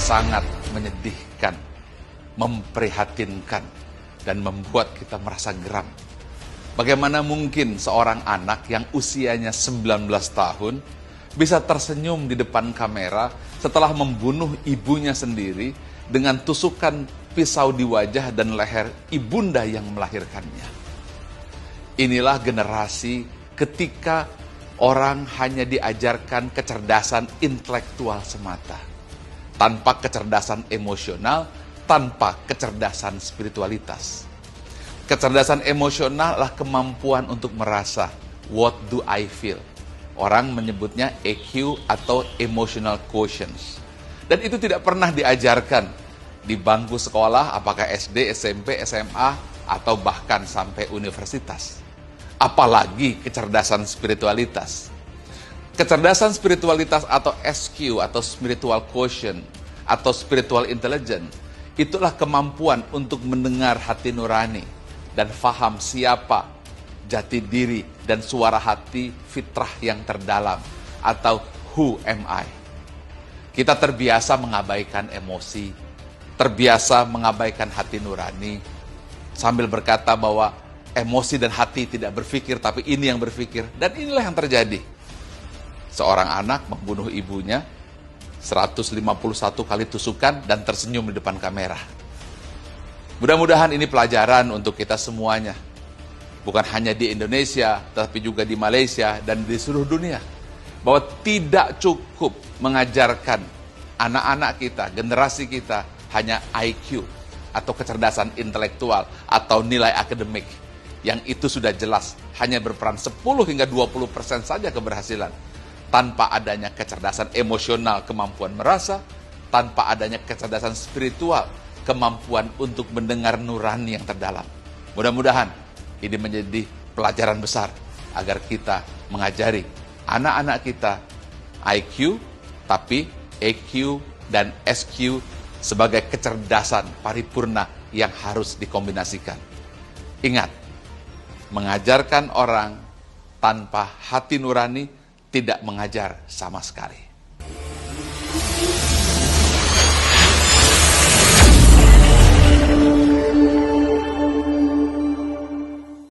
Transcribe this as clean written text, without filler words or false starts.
sangat menyedihkan, memprihatinkan, dan membuat kita merasa geram. Bagaimana mungkin seorang anak yang usianya 19 tahun bisa tersenyum di depan kamera setelah membunuh ibunya sendiri dengan tusukan pisau di wajah dan leher ibunda yang melahirkannya. Inilah generasi ketika orang hanya diajarkan kecerdasan intelektual semata, tanpa kecerdasan emosional, tanpa kecerdasan spiritualitas. Kecerdasan emosional adalah kemampuan untuk merasa, what do I feel? Orang menyebutnya EQ atau emotional quotient. Dan itu tidak pernah diajarkan di bangku sekolah, apakah SD, SMP, SMA, atau bahkan sampai universitas. Apalagi kecerdasan spiritualitas. Kecerdasan spiritualitas atau SQ atau spiritual quotient atau spiritual intelligence, itulah kemampuan untuk mendengar hati nurani dan faham siapa jati diri dan suara hati fitrah yang terdalam atau who am I. Kita terbiasa mengabaikan emosi, terbiasa mengabaikan hati nurani, sambil berkata bahwa emosi dan hati tidak berpikir, tapi ini yang berpikir. Dan inilah yang terjadi. Seorang anak membunuh ibunya, 151 kali tusukan dan tersenyum di depan kamera. Mudah-mudahan ini pelajaran untuk kita semuanya. Bukan hanya di Indonesia, tapi juga di Malaysia dan di seluruh dunia. Bahwa tidak cukup mengajarkan anak-anak kita, generasi kita, hanya IQ atau kecerdasan intelektual atau nilai akademik. Yang itu sudah jelas hanya berperan 10 hingga 20% saja keberhasilan. Tanpa adanya kecerdasan emosional, kemampuan merasa, tanpa adanya kecerdasan spiritual, kemampuan untuk mendengar nurani yang terdalam. Mudah-mudahan ini menjadi pelajaran besar agar kita mengajari anak-anak kita IQ, tapi EQ dan SQ sebagai kecerdasan paripurna yang harus dikombinasikan. Ingat, mengajarkan orang tanpa hati nurani tidak mengajar sama sekali.